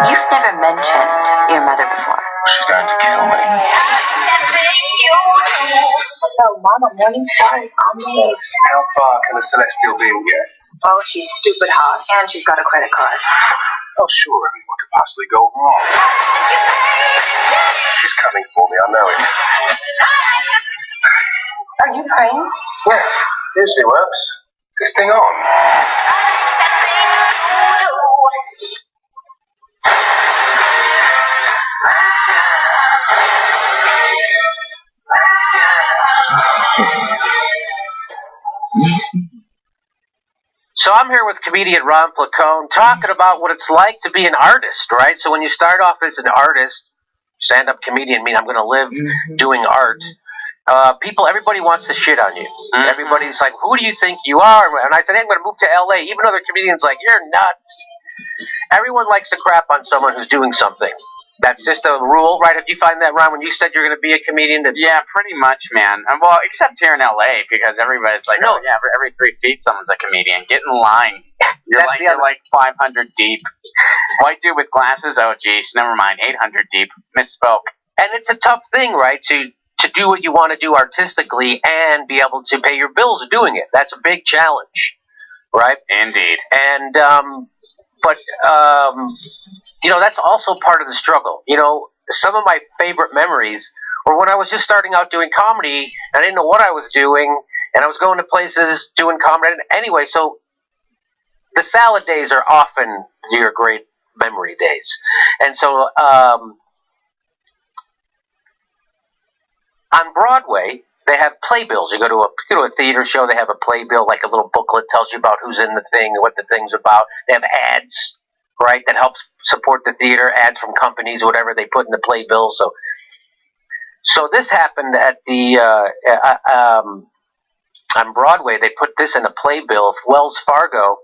You've never mentioned your mother before. She's going to kill me. So, Mama, Morning Star is on the Yes. How far can a Celestial being get? Oh, she's stupid hot, and she's got a credit card. Oh, sure, I mean, what could possibly go wrong? She's coming for me, I know it. Are you praying? Yes, usually works. This thing on. So I'm here with comedian Ron Placone talking about what it's like to be an artist, right? So when you start off as an artist, stand-up comedian, mean I'm going to live doing art. Everybody wants to shit on you. Everybody's like, who do you think you are? And I said, hey, I'm going to move to LA. Even other comedians like, you're nuts. Everyone likes to crap on someone who's doing something. That's just a rule, right? If you find that, Ron, when you said you're going to be a comedian? Yeah, pretty much, man. Well, except here in LA, because everybody's like, oh, yeah, every 3 feet someone's a comedian. Get in line. You're like 500 deep. White dude with glasses, oh, geez, never mind, 800 deep. Misspoke. And it's a tough thing, right, to do what you want to do artistically and be able to pay your bills doing it. That's a big challenge, right? Indeed. And, that's also part of the struggle. Some of my favorite memories were when I was just starting out doing comedy, and I didn't know what I was doing, and I was going to places doing comedy. Anyway, so the salad days are often your great memory days. And so on Broadway, they have playbills. You go to a theater show, they have a playbill, like a little booklet tells you about who's in the thing, what the thing's about. They have ads, right, that helps support the theater, ads from companies, whatever they put in the playbill. So this happened at the on Broadway. They put this in a playbill. Wells-Fargo.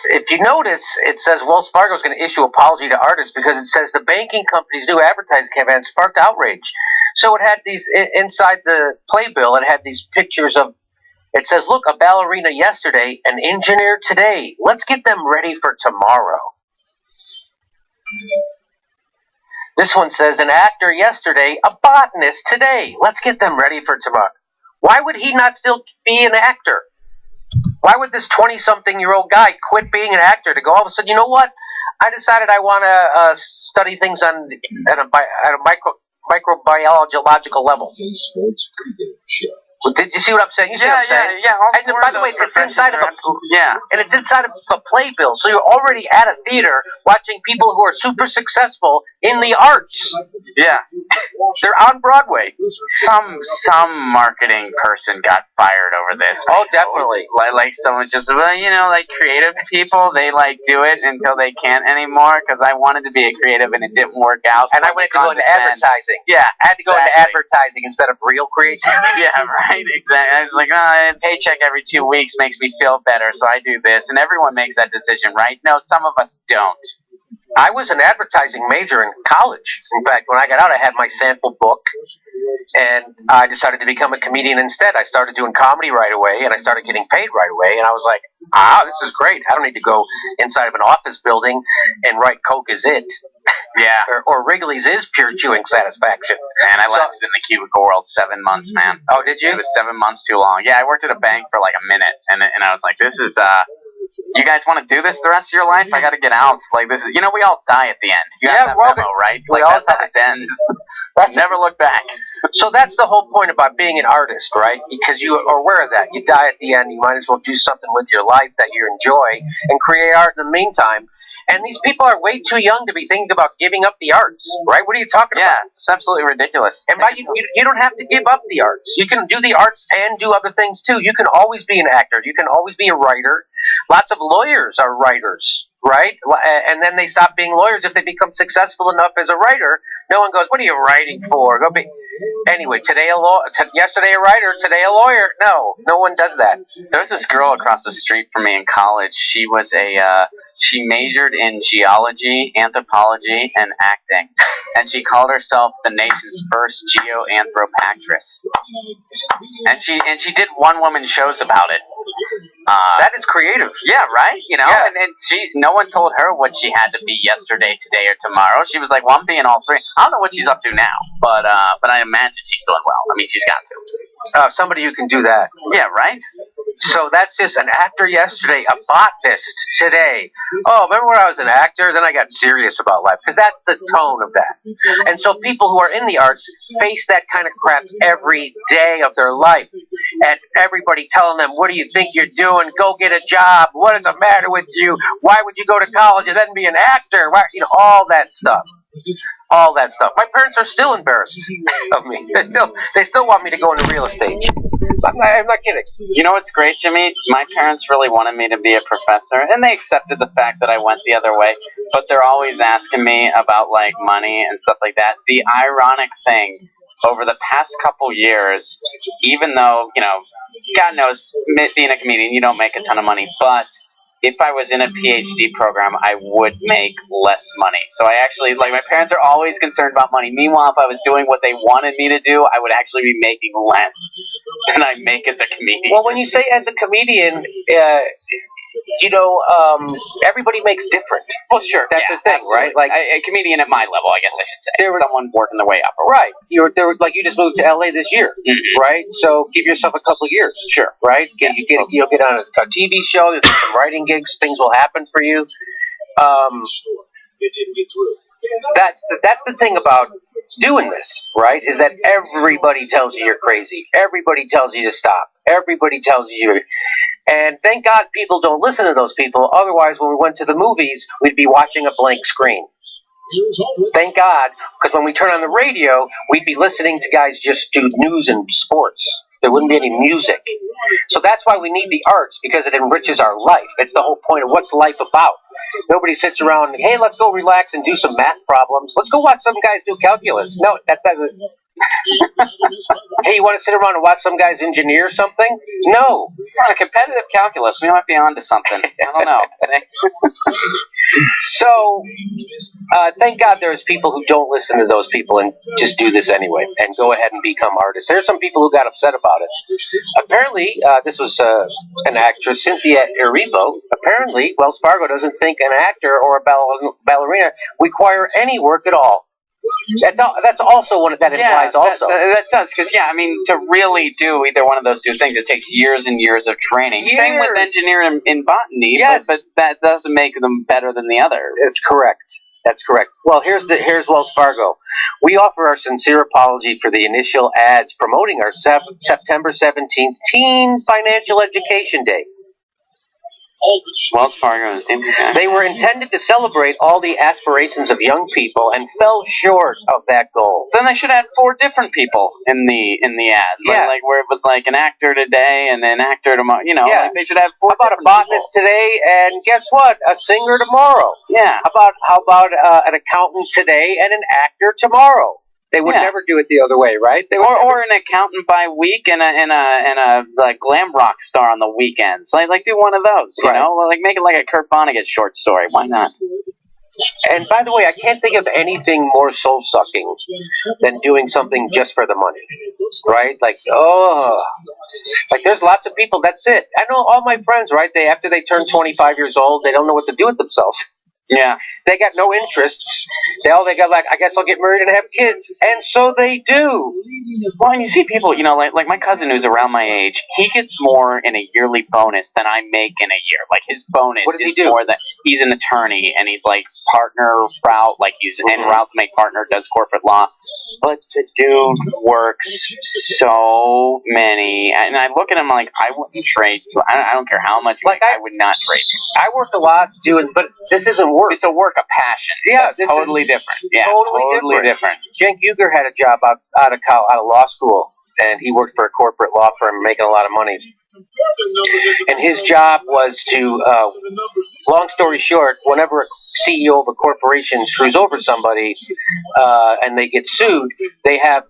If you notice, it says Wells Fargo is going to issue apology to artists because it says the banking company's new advertising campaign sparked outrage. So it had these inside the playbill. It had these pictures of. It says, "Look, a ballerina yesterday, an engineer today. Let's get them ready for tomorrow." This one says, "An actor yesterday, a botanist today. Let's get them ready for tomorrow." Why would he not still be an actor? Why would this 20-something-year-old guy quit being an actor to go all of a sudden, you know what? I decided I want to study things at a microbiological level. Did you see what I'm saying? You see what I'm saying? Yeah. And by the way, it's inside of it's inside of a playbill. So you're already at a theater watching people who are super successful in the arts. Yeah. They're on Broadway. Some marketing person got fired over this. Oh, definitely. Like someone's just, like creative people, they do it until they can't anymore. Because I wanted to be a creative and it didn't work out. And I went to go into advertising. Yeah, I had to go into advertising instead of real creativity. Yeah, right, exactly. I was like, a paycheck every 2 weeks makes me feel better, so I do this. And everyone makes that decision, right? No, some of us don't. I was an advertising major in college. In fact, when I got out, I had my sample book, and I decided to become a comedian instead. I started doing comedy right away, and I started getting paid right away, and I was like, this is great. I don't need to go inside of an office building and write Coke is it. Yeah. or Wrigley's is pure chewing satisfaction. And I lasted in the cubicle world 7 months, man. Oh, did you? It was 7 months too long. Yeah, I worked at a bank for like a minute, and I was like, this is, you guys want to do this the rest of your life? I got to get out. Like, this is, we all die at the end. You have that memo, right? Like, that's how this ends. Never look back. So that's the whole point about being an artist, right? Because you are aware of that. You die at the end. You might as well do something with your life that you enjoy and create art in the meantime. And these people are way too young to be thinking about giving up the arts, right? What are you talking about? Yeah, it's absolutely ridiculous. And you don't have to give up the arts. You can do the arts and do other things too. You can always be an actor. You can always be a writer. Lots of lawyers are writers, right? And then they stop being lawyers if they become successful enough as a writer. No one goes, "What are you writing for?" Go be. Anyway, yesterday a writer, today a lawyer. No one does that. There was this girl across the street from me in college. She was She majored in geology, anthropology, and acting, and she called herself the nation's first geoanthropactress. And she did one-woman shows about it. That is creative. Yeah, right? You know, Yeah. and no one told her what she had to be yesterday, today, or tomorrow. She was like, well, I'm being all three. I don't know what she's up to now, but I imagine she's doing well. I mean, she's got to. Somebody who can do that. Yeah, right? So that's just an actor yesterday, a botanist today. Oh, remember when I was an actor? Then I got serious about life, because that's the tone of that. And so people who are in the arts face that kind of crap every day of their life. And everybody telling them, what do you think you're doing? Go get a job. What is the matter with you? Why would you go to college and then be an actor? Why, you know, all that stuff. All that stuff. My parents are still embarrassed of me. They still want me to go into real estate. I'm not kidding. You know what's great, Jimmy? My parents really wanted me to be a professor, and they accepted the fact that I went the other way, but they're always asking me about, like, money and stuff like that. The ironic thing, over the past couple years, even though, you know, God knows, being a comedian, you don't make a ton of money, but if I was in a PhD program, I would make less money. So I actually, like, my parents are always concerned about money. Meanwhile, if I was doing what they wanted me to do, I would actually be making less than I make as a comedian. Well, when you say as a comedian, you know, everybody makes different. Well, sure. That's the thing, absolutely. right? Like a comedian at my level, I guess I should say. Someone working their way up. Right. Like you just moved to LA this year, right? So give yourself a couple of years. Sure. Right? You'll get on a TV show, you'll get some writing gigs, things will happen for you. That's the thing about doing this, right? Is that everybody tells you you're crazy. Everybody tells you to stop. Everybody tells you. And thank God people don't listen to those people. Otherwise, when we went to the movies, we'd be watching a blank screen. Thank God, because when we turn on the radio, we'd be listening to guys just do news and sports. There wouldn't be any music. So that's why we need the arts, because it enriches our life. It's the whole point of what's life about. Nobody sits around and, hey, let's go relax and do some math problems. Let's go watch some guys do calculus. No, that doesn't. Hey, you want to sit around and watch some guys engineer something? No. On a competitive calculus, we might be onto something. I don't know. So, thank God there's people who don't listen to those people and just do this anyway and go ahead and become artists. There's some people who got upset about it. Apparently, this was an actress, Cynthia Erivo. Apparently, Wells-Fargo doesn't think an actor or a ballerina require any work at all. That's also what that implies. That does, because I mean, to really do either one of those two things, it takes years and years of training. Years. Same with engineering in botany, yes. but that doesn't make them better than the other. It's correct. That's correct. Well, here's Wells Fargo. We offer our sincere apology for the initial ads promoting our September 17th Teen Financial Education Day. Wells Fargo is They were intended to celebrate all the aspirations of young people and fell short of that goal. Then they should have 4 different people in the ad. Yeah. Like where it was like an actor today and an actor tomorrow. You know, yeah. Like they should have 4 How about a botanist today and guess what? A singer tomorrow. Yeah. How about an accountant today and an actor tomorrow? They would never do it the other way, right? Or an accountant by week and a like glam rock star on the weekends. Like do one of those, you know? Like make it like a Kurt Vonnegut short story. Why not? And by the way, I can't think of anything more soul-sucking than doing something just for the money, right? Like there's lots of people. That's it. I know all my friends, right? After they turn 25 years old, they don't know what to do with themselves. Yeah. They got no interests. They got like, I guess I'll get married and have kids. And so they do. Well, and you see people, you know, like my cousin who's around my age, he gets more in a yearly bonus than I make in a year. Like his bonus what does he is do? more than he's an attorney and he's like partner route, like he's en route to make partner, does corporate law. But the dude works so many, and I look at him like I wouldn't trade. I don't care how much. Like I would not trade. I work a lot doing, but this isn't work. It's a work of passion. Yeah, it's totally different. Yeah, totally different. Cenk Uygur had a job out of law school, and he worked for a corporate law firm, making a lot of money. And his job was to, long story short, whenever a CEO of a corporation screws over somebody and they get sued, I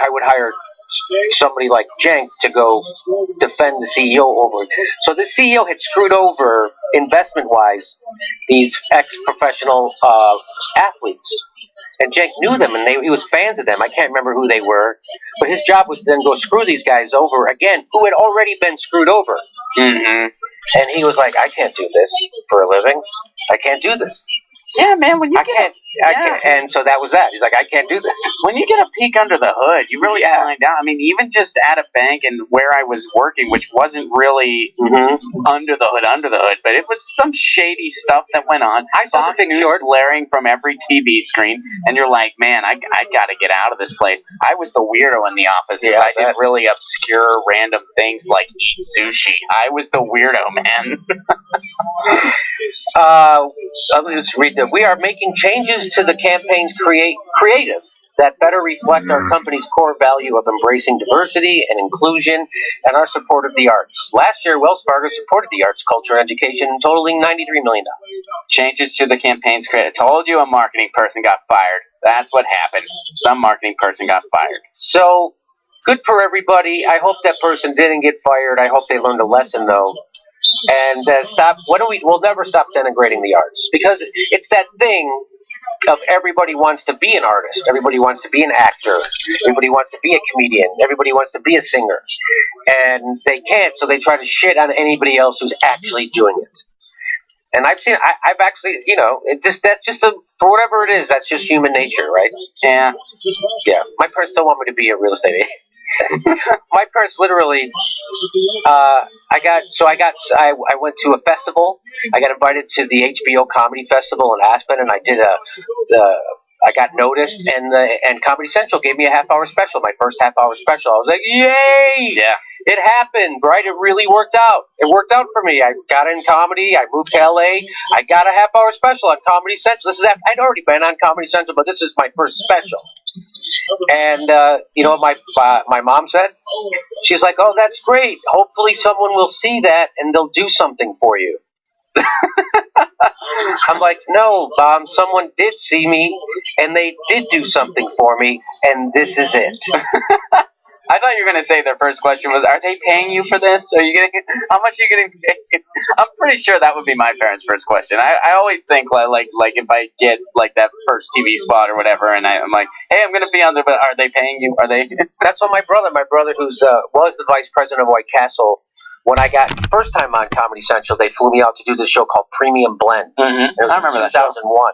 would hire somebody like Cenk to go defend the CEO over it. So the CEO had screwed over, investment-wise, these ex-professional athletes. And Cenk knew them, and he was fans of them. I can't remember who they were. But his job was to then go screw these guys over again, who had already been screwed over. Mm-hmm. And he was like, I can't do this for a living. I can't do this. Yeah, man, when you I can't. And so that was that. He's like, I can't do this. When you get a peek under the hood, you really find out. I mean, even just at a bank and where I was working, which wasn't really under the hood, but it was some shady stuff that went on. I saw Fox News blaring from every TV screen, and you're like, man, I got to get out of this place. I was the weirdo in the office. I did really obscure, random things like eat sushi. I was the weirdo, man. Let's read that. We are making changes to the campaign's creative that better reflect our company's core value of embracing diversity and inclusion and our support of the arts. Last year, Wells Fargo supported the arts, culture, and education, totaling $93 million. Changes to the campaign's creative. I told you a marketing person got fired. That's what happened. Some marketing person got fired. So, good for everybody. I hope that person didn't get fired. I hope they learned a lesson, though. And we'll never stop denigrating the arts, because it's that thing of everybody wants to be an artist, everybody wants to be an actor, everybody wants to be a comedian, everybody wants to be a singer, and they can't, so they try to shit on anybody else who's actually doing it. And I've actually, that's just for whatever it is, that's just human nature, right? Yeah. My parents don't want me to be a real estate agent. My parents literally, I went to a festival. I got invited to the HBO Comedy Festival in Aspen, and I got noticed, and Comedy Central gave me a half-hour special, my first half-hour special. I was like, yay! Yeah. It happened, right? It really worked out. It worked out for me. I got in comedy. I moved to LA. I got a half-hour special on Comedy Central. I'd already been on Comedy Central, but this is my first special. And you know what my mom said? She's like, oh, that's great. Hopefully someone will see that and they'll do something for you. I'm like, no, Mom, someone did see me and they did do something for me, and this is it. I thought you were going to say their first question was, are they paying you for this? How much are you getting paid? I'm pretty sure that would be my parents' first question. I always think, like if I get, like, that first TV spot or whatever, and I'm like, hey, I'm going to be on there, but are they paying you? Are they? That's what my brother who's was the vice president of White Castle, when I got first time on Comedy Central, they flew me out to do this show called Premium Blend. Mm-hmm. It was I remember in 2001.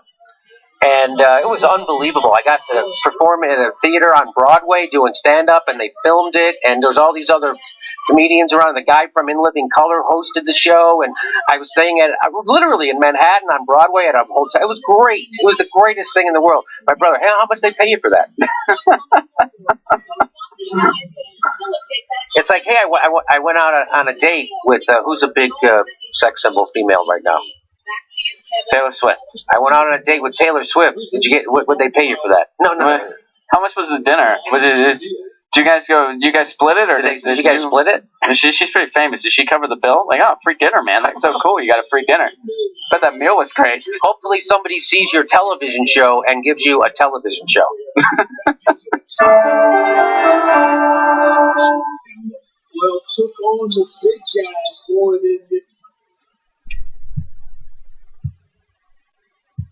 And it was unbelievable. I got to perform in a theater on Broadway doing stand-up, and they filmed it, and there was all these other comedians around. The guy from In Living Color hosted the show, and I was staying literally in Manhattan on Broadway at a hotel. It was great. It was the greatest thing in the world. My brother, hey, how much they pay you for that? It's like, hey, I went out on a date with, who's a big sex symbol female right now? Taylor Swift. I went out on a date with Taylor Swift. Would they pay you for that? No. How much was the dinner? Did you guys split it, or did you guys split it? She's pretty famous. Did she cover the bill? Like, oh, free dinner, man. That's so cool. You got a free dinner. But that meal was great. Hopefully somebody sees your television show and gives you a television show. Well, took on the big